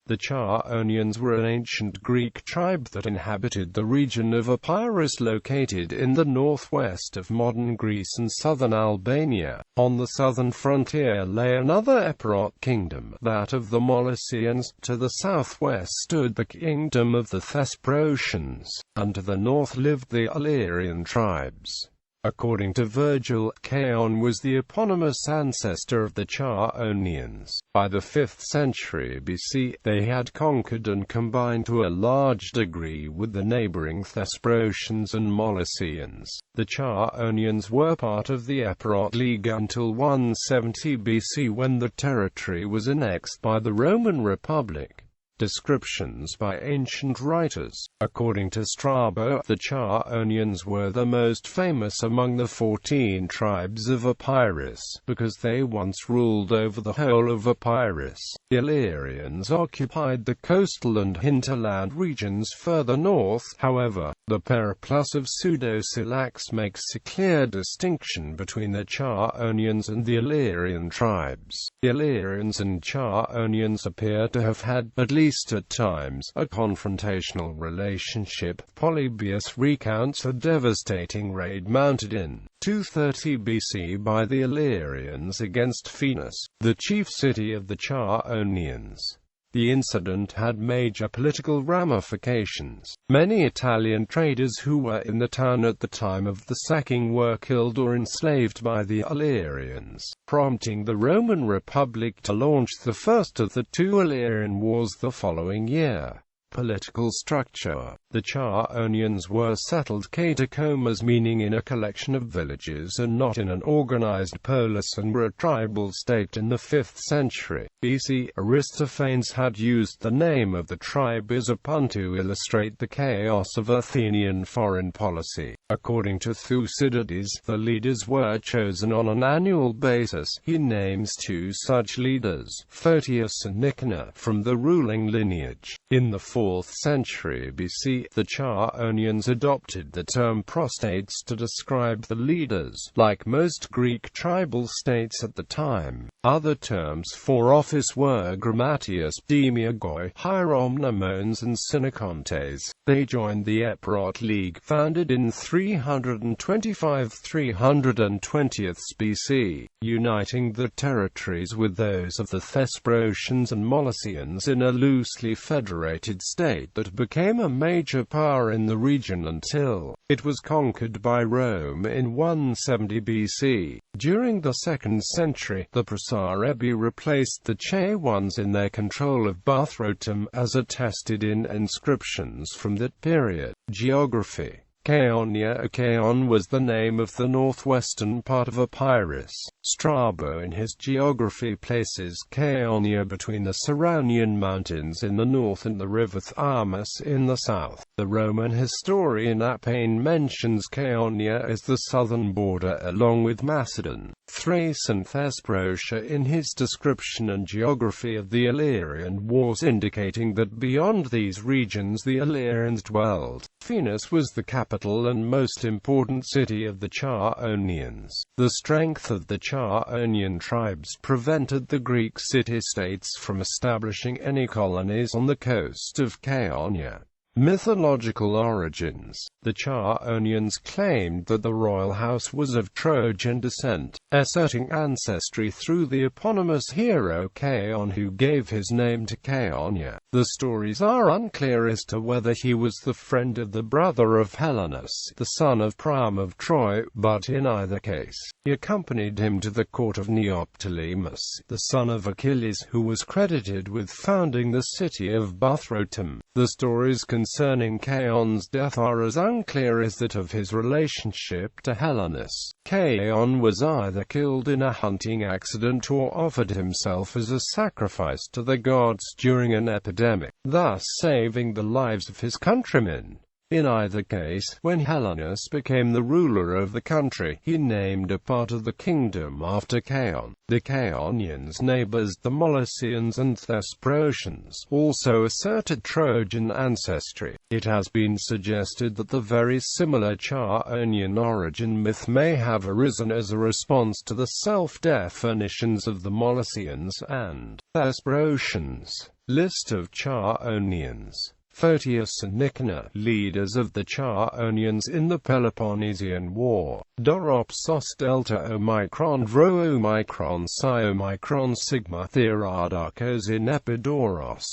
The Chaonians were an ancient Greek tribe that inhabited the region of Epirus located in the northwest of modern Greece and southern Albania. On the southern frontier lay another Epirote kingdom, that of the Molossians. To the southwest stood the kingdom of the Thesprotians, and to the north lived the Illyrian tribes. According to Virgil, Chaon was the eponymous ancestor of the Chaonians. By the 5th century BC, they had conquered and combined to a large degree with the neighboring Thesprotians and Molossians. The Chaonians were part of the Epirote League until 170 BC, when the territory was annexed by the Roman Republic. Descriptions by ancient writers. According to Strabo, the Chaonians were the most famous among the 14 tribes of Epirus, because they once ruled over the whole of Epirus. The Illyrians occupied the coastal and hinterland regions further north. However, the periplus of Pseudo-Syllax makes a clear distinction between the Chaonians and the Illyrian tribes. The Illyrians and Chaonians appear to have had, at least at times, a confrontational relationship. Polybius recounts a devastating raid mounted in 230 BC by the Illyrians against Phoenix, the chief city of the Chaonians. The incident had major political ramifications. Many Italian traders who were in the town at the time of the sacking were killed or enslaved by the Illyrians, prompting the Roman Republic to launch the first of the two Illyrian Wars the following year. Political structure. The Chaonians were settled catacombs, meaning in a collection of villages and not in an organized polis, and were a tribal state in the 5th century BC. Aristophanes had used the name of the tribe as a pun to illustrate the chaos of Athenian foreign policy. According to Thucydides, the leaders were chosen on an annual basis. He names two such leaders, Photius and Nicanor, from the ruling lineage. In the 4th century BC, the Chaonians adopted the term prostates to describe the leaders. Like most Greek tribal states at the time, other terms for office were grammatias, demiurgoi, hieromnemones and synecontes. They joined the Epirote League, founded in 325–320 BC, uniting the territories with those of the Thesprotians and Molossians in a loosely federated state that became a major power in the region until it was conquered by Rome in 170 BC. During the 2nd century, the Prosarebi replaced the Chaons in their control of Buthrotum, as attested in inscriptions from that period. Geography. Chaonia. Chaon was the name of the northwestern part of Epirus. Strabo in his geography places Chaonia between the Ceraunian mountains in the north and the river Thamus in the south. The Roman historian Appian mentions Chaonia as the southern border along with Macedon, Thrace and Thesprotia in his description and geography of the Illyrian Wars, indicating that beyond these regions the Illyrians dwelled. Phoenix was the capital and most important city of the Chaonians. The strength of the Chaonian tribes prevented the Greek city-states from establishing any colonies on the coast of Chaonia. Mythological origins. The Chaonians claimed that the royal house was of Trojan descent, asserting ancestry through the eponymous hero Chaon, who gave his name to Chaonia. The stories are unclear as to whether he was the friend of the brother of Helenus, the son of Priam of Troy, but in either case, he accompanied him to the court of Neoptolemus, the son of Achilles, who was credited with founding the city of Buthrotum. The stories concerning Chaon's death are as unclear as that of his relationship to Helenus. Chaon was either killed in a hunting accident or offered himself as a sacrifice to the gods during an epidemic, thus saving the lives of his countrymen. In either case, when Helenus became the ruler of the country, he named a part of the kingdom after Chaon. The Chaonians' neighbors, the Molossians and Thesprotians, also asserted Trojan ancestry. It has been suggested that the very similar Chaonian origin myth may have arisen as a response to the self-definitions of the Molossians and Thesprotians. List of Chaonians. Photius and Nicanor, leaders of the Chaonians in the Peloponnesian War. Doropsos delta omicron rho omicron psi omicron sigma Theoradakos in Epidoros.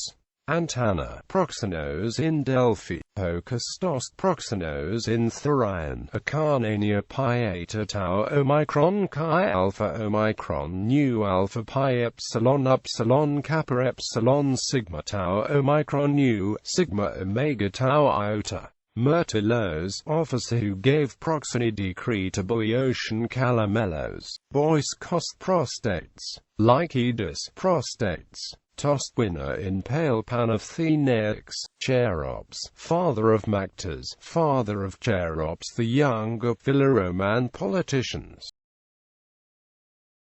Antana, Proxenos in Delphi, Hokastos, Proxenos in Therion, Acarnania pi eta tau omicron chi alpha omicron nu alpha pi epsilon upsilon kappa epsilon sigma tau omicron nu sigma omega tau iota. Myrtilos, officer who gave Proxene decree to Boeotian Calamelos. Boiskos prostates, Lycidas prostates. Tost winner in Pale Pan of Theneix, Cherops, father of Mactas, father of Cherops the younger Philaroman politicians.